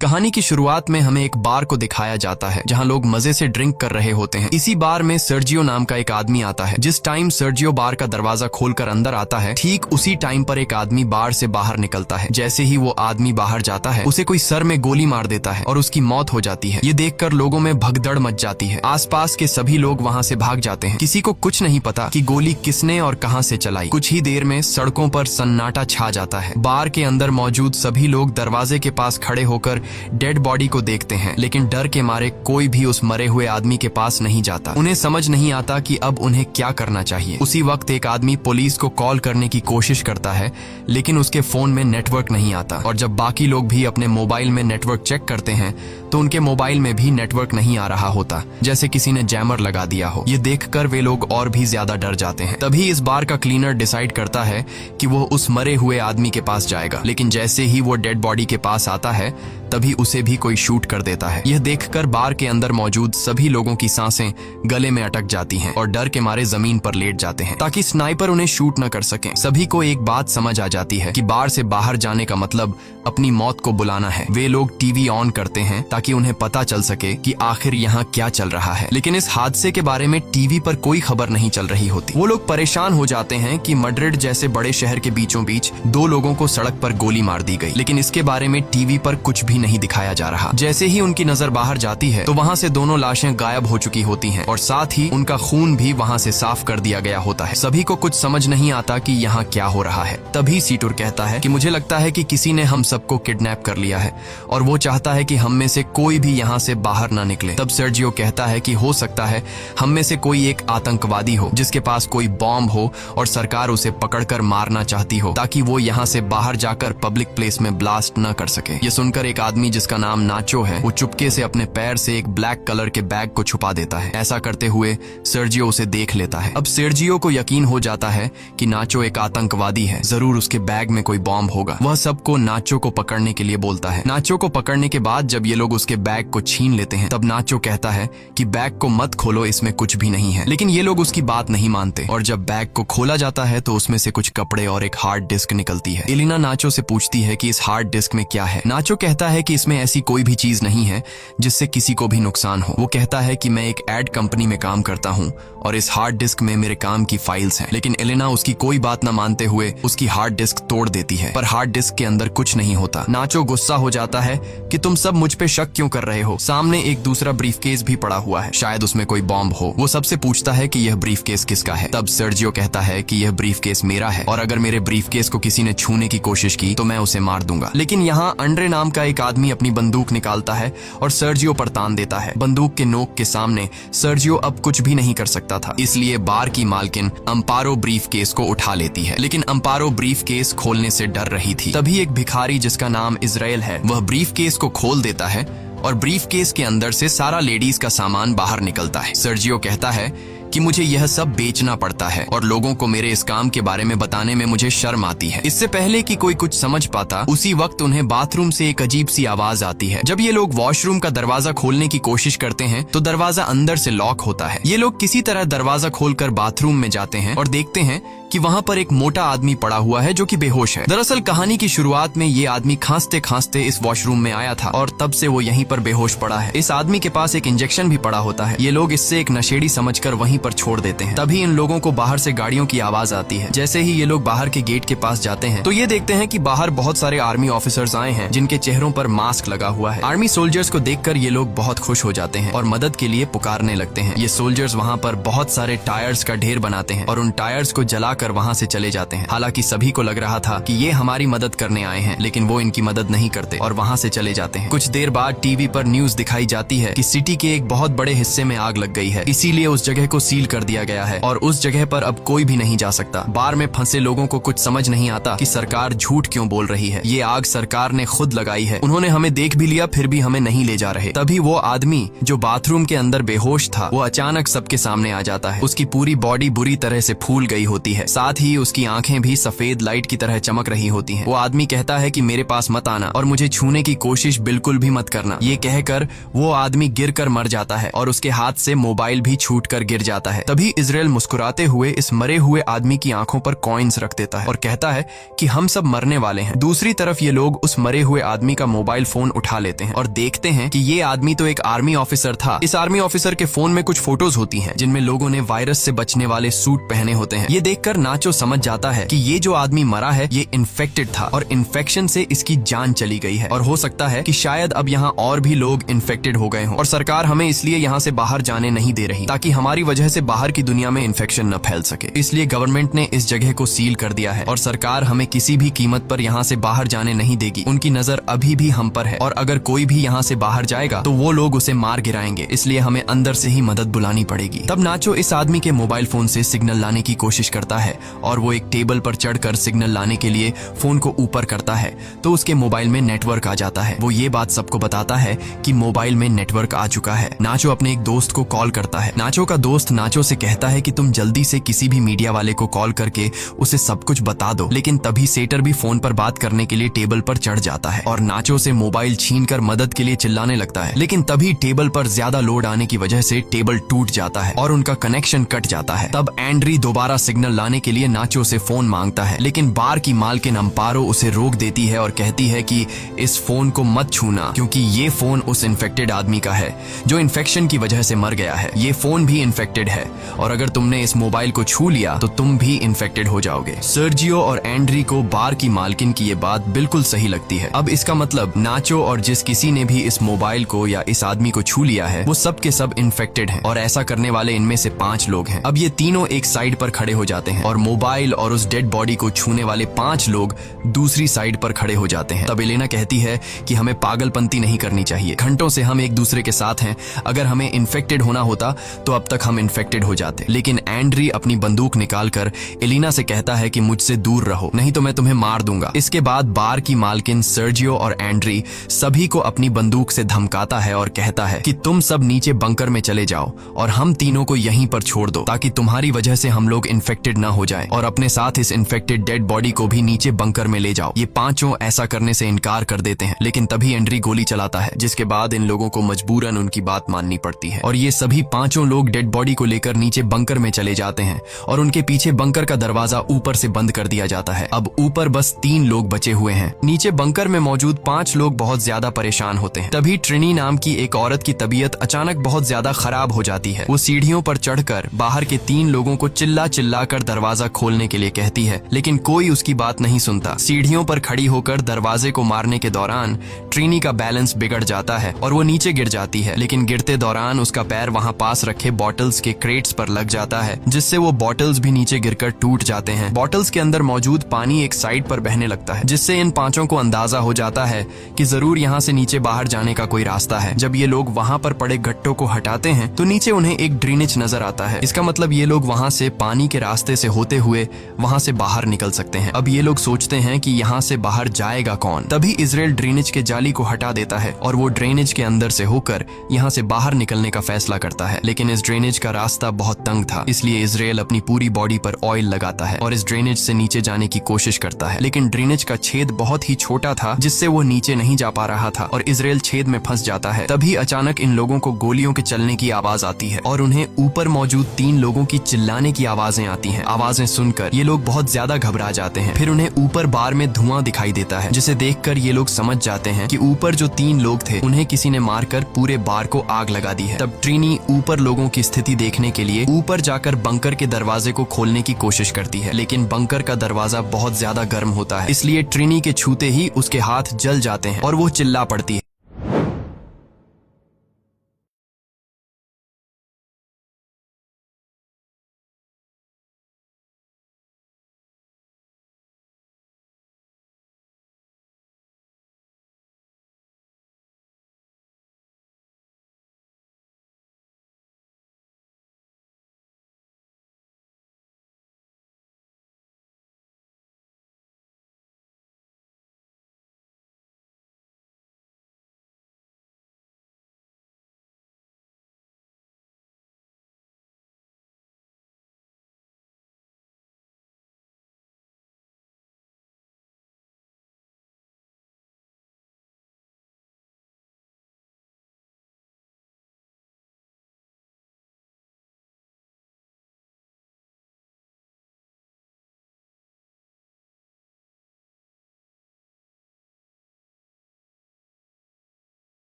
कहानी की शुरुआत में हमें एक बार को दिखाया जाता है जहां लोग मजे से ड्रिंक कर रहे होते हैं। इसी बार में सर्जियो नाम का एक आदमी आता है। जिस टाइम सर्जियो बार का दरवाजा खोलकर अंदर आता है, ठीक उसी टाइम पर एक आदमी बार से बाहर निकलता है। जैसे ही वो आदमी बाहर जाता है, उसे कोई सर में गोली मार देता है और उसकी मौत हो जाती है। ये देखकर लोगों में भगदड़ मच जाती है। आसपास के सभी लोग वहाँ से भाग जाते हैं। किसी को कुछ नहीं पता कि गोली किसने और कहाँ से चलाई। कुछ ही देर में सड़कों पर सन्नाटा छा जाता है। बार के अंदर मौजूद सभी लोग दरवाजे के पास खड़े होकर डेड बॉडी को देखते हैं, लेकिन डर के मारे कोई भी उस मरे हुए आदमी के पास नहीं जाता। उन्हें समझ नहीं आता कि अब उन्हें क्या करना चाहिए। उसी वक्त एक आदमी पुलिस को कॉल करने की कोशिश करता है, लेकिन उसके फोन में नेटवर्क नहीं आता। और जब बाकी लोग भी अपने मोबाइल में नेटवर्क चेक करते हैं तो उनके मोबाइल में भी नेटवर्क नहीं आ रहा होता, जैसे किसी ने जैमर लगा दिया हो। ये देखकर वे लोग और भी ज्यादा डर जाते हैं। तभी इस बार का क्लीनर डिसाइड करता है कि वो उस मरे हुए आदमी के पास जाएगा, लेकिन जैसे ही वो डेड बॉडी के पास आता है तभी उसे भी कोई शूट कर देता है। यह देखकर बार के अंदर मौजूद सभी लोगों की सांसें गले में अटक जाती हैं और डर के मारे जमीन पर लेट जाते हैं ताकि स्नाइपर उन्हें शूट न कर सके। सभी को एक बात समझ आ जाती है कि बार से बाहर जाने का मतलब अपनी मौत को बुलाना है। वे लोग टीवी ऑन करते हैं ताकि उन्हें पता चल सके कि आखिर यहाँ क्या चल रहा है, लेकिन इस हादसे के बारे में टीवी पर कोई खबर नहीं चल रही होती। वो लोग परेशान हो जाते हैं कि मैड्रिड जैसे बड़े शहर के बीचों बीच 2 लोगों को सड़क पर गोली मार दी गई, लेकिन इसके बारे में टीवी पर कुछ भी नहीं दिखाया जा रहा। जैसे ही उनकी नजर बाहर जाती है तो वहाँ से दोनों लाशें गायब हो चुकी होती हैं और साथ ही उनका खून भी वहाँ से साफ कर दिया गया होता है। सभी को कुछ समझ नहीं आता कि यहाँ क्या हो रहा है। तभी सीटुर कहता है कि मुझे लगता है कि किसी ने हम सबको किडनैप कर लिया है और वो चाहता है कि हम में से कोई भी यहाँ से बाहर ना निकले। तब सर्जियो कहता है कि हो सकता है हम में से कोई एक आतंकवादी हो जिसके पास कोई बॉम्ब हो और सरकार उसे पकड़कर मारना चाहती हो ताकि वो यहाँ से बाहर जाकर पब्लिक प्लेस में ब्लास्ट न कर सके। ये सुनकर एक आदमी जिसका नाम नाचो है, वो चुपके से अपने पैर से एक ब्लैक कलर के बैग को छुपा देता है। ऐसा करते हुए सर्जियो उसे देख लेता है। अब सर्जियो को यकीन हो जाता है कि नाचो एक आतंकवादी है, जरूर उसके बैग में कोई बॉम्ब होगा। वह सबको नाचो को पकड़ने के लिए बोलता है। नाचो को पकड़ने के बाद जब ये लोग उसके बैग को छीन लेते हैं तब नाचो कहता है कि बैग को मत खोलो, इसमें कुछ भी नहीं है। लेकिन ये लोग उसकी बात नहीं मानते और जब बैग को खोला जाता है तो उसमें से कुछ कपड़े और एक हार्ड डिस्क निकलती है। एलिना नाचो से पूछती है कि इस हार्ड डिस्क में क्या है। नाचो कहता है कि इसमें ऐसी कोई भी चीज नहीं है जिससे किसी को भी नुकसान हो। वो कहता है कि मैं एक एड कंपनी में काम करता हूँ और इस हार्ड डिस्क में मेरे काम की फाइल्स हैं। लेकिन एलिना उसकी कोई बात न मानते हुए उसकी हार्ड डिस्क तोड़ देती है, पर हार्ड डिस्क के अंदर कुछ नहीं होता। नाचो गुस्सा हो जाता है कि तुम सब मुझ पे शक क्यों कर रहे हो। सामने एक दूसरा ब्रीफकेस भी पड़ा हुआ है, शायद उसमें कोई बॉम्ब हो। वो सबसे पूछता है कि यह ब्रीफकेस किसका है। तब सर्जियो कहता है कि यह ब्रीफकेस मेरा है और अगर मेरे ब्रीफकेस को किसी ने छूने की कोशिश की तो मैं उसे मार दूंगा। लेकिन यहाँ अंड्रे नाम का एक आदमी अपनी बंदूक निकालता है और सर्जियो पर तान देता है। बंदूक के नोक के सामने सर्जियो अब कुछ भी नहीं कर सकता था, इसलिए बार की मालकिन अम्पारो ब्रीफकेस को उठा लेती है। लेकिन अम्पारो ब्रीफकेस खोलने से डर रही थी। तभी एक भिखारी जिसका नाम इजराइल है, वह ब्रीफकेस को खोल देता है और ब्रीफकेस के अंदर से सारा लेडीज का सामान बाहर निकलता है। सर्जियो कहता है कि मुझे यह सब बेचना पड़ता है और लोगों को मेरे इस काम के बारे में बताने में मुझे शर्म आती है। इससे पहले कि कोई कुछ समझ पाता, उसी वक्त उन्हें बाथरूम से एक अजीब सी आवाज आती है। जब ये लोग वॉशरूम का दरवाजा खोलने की कोशिश करते हैं तो दरवाजा अंदर से लॉक होता है। ये लोग किसी तरह दरवाजा खोलकर बाथरूम में जाते हैं और देखते हैं कि वहाँ पर एक मोटा आदमी पड़ा हुआ है जो कि बेहोश है। दरअसल कहानी की शुरुआत में ये आदमी खांसते खांसते इस वॉशरूम में आया था और तब से वो यहीं पर बेहोश पड़ा है। इस आदमी के पास एक इंजेक्शन भी पड़ा होता है। ये लोग इससे एक नशेड़ी समझकर वहीं पर छोड़ देते हैं। तभी इन लोगों को बाहर से गाड़ियों की आवाज आती है। जैसे ही ये लोग बाहर के गेट के पास जाते हैं तो ये देखते हैं कि बाहर बहुत सारे आर्मी ऑफिसर्स आए हैं जिनके चेहरों पर मास्क लगा हुआ है। आर्मी सोल्जर्स को देखकर ये लोग बहुत खुश हो जाते हैं और मदद के लिए पुकारने लगते हैं। ये सोल्जर्स वहाँ पर बहुत सारे टायर्स का ढेर बनाते हैं और उन टायर्स को जलाकर वहाँ से चले जाते हैं। हालांकि सभी को लग रहा था कि ये हमारी मदद करने आए हैं, लेकिन वो इनकी मदद नहीं करते और वहाँ से चले जाते हैं। कुछ देर बाद टीवी पर न्यूज दिखाई जाती है कि सिटी के एक बहुत बड़े हिस्से में आग लग गई है, इसीलिए उस जगह को सील कर दिया गया है और उस जगह पर अब कोई भी नहीं जा सकता। बार में फंसे लोगों को कुछ समझ नहीं आता कि सरकार झूठ क्यों बोल रही है। ये आग सरकार ने खुद लगाई है, उन्होंने हमें देख भी लिया फिर भी हमें नहीं ले जा रहे। तभी वो आदमी जो बाथरूम के अंदर बेहोश था वो अचानक सबके सामने आ जाता है। उसकी पूरी बॉडी बुरी तरह से फूल गई होती है। साथ ही उसकी आंखें भी सफेद लाइट की तरह चमक रही होती हैं। वो आदमी कहता है कि मेरे पास मत आना और मुझे छूने की कोशिश बिल्कुल भी मत करना। ये कहकर वो आदमी गिरकर मर जाता है और उसके हाथ से मोबाइल भी छूटकर गिर जाता है। तभी इजराइल मुस्कुराते हुए इस मरे हुए आदमी की आंखों पर कॉइन्स रख देता है और कहता है कि हम सब मरने वाले हैं। दूसरी तरफ ये लोग उस मरे हुए आदमी का मोबाइल फोन उठा लेते हैं और देखते हैं कि ये आदमी तो एक आर्मी ऑफिसर था। इस आर्मी ऑफिसर के फोन में कुछ फोटोज होती हैं जिनमें लोगों ने वायरस से बचने वाले सूट पहने होते हैं। ये देखकर नाचो समझ जाता है कि ये जो आदमी मरा है ये इन्फेक्टेड था और इन्फेक्शन से इसकी जान चली गई है और हो सकता है कि शायद अब यहाँ और भी लोग इन्फेक्टेड हो गए हों और सरकार हमें इसलिए यहाँ से बाहर जाने नहीं दे रही ताकि हमारी वजह से बाहर की दुनिया में इन्फेक्शन न फैल सके। इसलिए गवर्नमेंट ने इस जगह को सील कर दिया है और सरकार हमें किसी भी कीमत पर यहाँ से बाहर जाने नहीं देगी। उनकी नजर अभी भी हम पर है और अगर कोई भी यहाँ से बाहर जाएगा तो वो लोग उसे मार गिराएंगे, इसलिए हमें अंदर से ही मदद बुलानी पड़ेगी। तब नाचो इस आदमी के मोबाइल फोन से सिग्नल लाने की कोशिश करता है और वो एक टेबल पर चढ़कर सिग्नल लाने के लिए फोन को ऊपर करता है तो उसके मोबाइल में नेटवर्क आ जाता है। वो ये बात सबको बताता है कि मोबाइल में नेटवर्क आ चुका है। नाचो अपने एक दोस्त को कॉल करता है। नाचो का दोस्त नाचो से कहता है कि तुम जल्दी से किसी भी मीडिया वाले को कॉल करके उसे सब कुछ बता दो, लेकिन तभी सेटर भी फोन पर बात करने के लिए टेबल पर चढ़ जाता है और नाचो से मोबाइल छीनकर मदद के लिए चिल्लाने लगता है। लेकिन तभी टेबल पर ज्यादा लोड आने की वजह से टेबल टूट जाता है और उनका कनेक्शन कट जाता है। तब एंड्री दोबारा सिग्नल लाने के लिए नाचो से फोन मांगता है, लेकिन बार की मालकिन अम्पारो उसे रोक देती है और कहती है कि इस फोन को मत छूना क्योंकि ये फोन उस इन्फेक्टेड आदमी का है जो इन्फेक्शन की वजह से मर गया है। ये फोन भी इन्फेक्टेड है और अगर तुमने इस मोबाइल को छू लिया तो तुम भी इन्फेक्टेड हो जाओगे। सर्जियो और एंड्री को बार की मालकिन की ये बात बिल्कुल सही लगती है। अब इसका मतलब नाचो और जिस किसी ने भी इस मोबाइल को या इस आदमी को छू लिया है वो सब के सब इन्फेक्टेड हैं और ऐसा करने वाले इनमें से 5 लोग हैं। अब ये तीनों एक साइड पर खड़े हो जाते हैं और मोबाइल और उस डेड बॉडी को छूने वाले 5 लोग दूसरी साइड पर खड़े हो जाते हैं। तब एलेना कहती है कि हमें पागलपंती नहीं करनी चाहिए। घंटों से हम एक दूसरे के साथ हैं, अगर हमें इन्फेक्टेड होना होता तो अब तक हम इन्फेक्टेड हो जाते। लेकिन एंड्री अपनी बंदूक निकालकर एलेना से कहता है कि मुझसे दूर रहो नहीं तो मैं तुम्हें मार दूंगा। इसके बाद बार की मालकिन सर्जियो और एंड्री सभी को अपनी बंदूक से धमकाता है और कहता है कि तुम सब नीचे बंकर में चले जाओ और हम तीनों को यहीं पर छोड़ दो ताकि तुम्हारी वजह से हम लोग इन्फेक्टेड न हो जाए और अपने साथ इस इन्फेक्टेड डेड बॉडी को भी नीचे बंकर में ले जाओ। ये पांचों ऐसा करने से इनकार कर देते हैं, लेकिन तभी एंड्री गोली चलाता है जिसके बाद इन लोगों को मजबूरन उनकी बात माननी पड़ती है और ये सभी पांचों लोग डेड बॉडी को लेकर नीचे बंकर में चले जाते हैं और उनके पीछे बंकर का दरवाजा ऊपर से बंद कर दिया जाता है। अब ऊपर बस 3 लोग बचे हुए हैं। नीचे बंकर में मौजूद 5 लोग बहुत ज्यादा परेशान होते हैं। तभी ट्रिनी नाम की एक औरत की तबीयत अचानक बहुत ज्यादा खराब हो जाती है। वो सीढ़ियों पर चढ़कर बाहर के 3 लोगों को चिल्ला चिल्ला कर दरवाजा खोलने के लिए कहती है, लेकिन कोई उसकी बात नहीं सुनता। सीढ़ियों पर खड़ी होकर दरवाजे को मारने के दौरान ट्रिनी का बैलेंस बिगड़ जाता है और वो नीचे गिर जाती है, लेकिन गिरते दौरान उसका पैर वहाँ पास रखे बॉटल्स के क्रेट्स पर लग जाता है जिससे वो बॉटल्स भी नीचे गिरकर टूट जाते हैं। बॉटल्स के अंदर मौजूद पानी एक साइड पर बहने लगता है जिससे इन 5 को अंदाजा हो जाता है कि जरूर यहाँ से नीचे बाहर जाने का कोई रास्ता है। जब ये लोग वहाँ पर पड़े गट्टों को हटाते हैं तो नीचे उन्हें एक ड्रेनेज नजर आता है। इसका मतलब ये लोग वहाँ से पानी के रास्ते से होते हुए वहाँ से बाहर निकल सकते हैं। अब ये लोग सोचते हैं कि यहाँ से बाहर जाएगा कौन। तभी इजराइल ड्रेनेज के जाली को हटा देता है और वो ड्रेनेज के अंदर से होकर यहाँ से बाहर निकलने का फैसला करता है, लेकिन इस ड्रेनेज का रास्ता बहुत तंग था, इसलिए इजराइल अपनी पूरी बॉडी पर ऑयल लगाता है और इस ड्रेनेज से नीचे जाने की कोशिश करता है, लेकिन ड्रेनेज का छेद बहुत ही छोटा था जिससे वो नीचे नहीं जा पा रहा था और इजराइल छेद में फंस जाता है। तभी अचानक इन लोगों को गोलियों के चलने की आवाज आती है और उन्हें ऊपर मौजूद 3 लोगों की चिल्लाने की आवाजें आती हैं। आवाजें सुनकर ये लोग बहुत ज्यादा घबरा जाते हैं। फिर उन्हें ऊपर बार में धुआं दिखाई देता है जिसे देखकर ये लोग समझ जाते हैं कि ऊपर जो 3 लोग थे उन्हें किसी ने मारकर पूरे बार को आग लगा दी है। तब ट्रिनी ऊपर लोगों की स्थिति देखने के लिए ऊपर जाकर बंकर के दरवाजे को खोलने की कोशिश करती है, लेकिन बंकर का दरवाजा बहुत ज्यादा गर्म होता है, इसलिए ट्रिनी के छूते ही उसके हाथ जल जाते हैं और वो चिल्ला पड़ती है।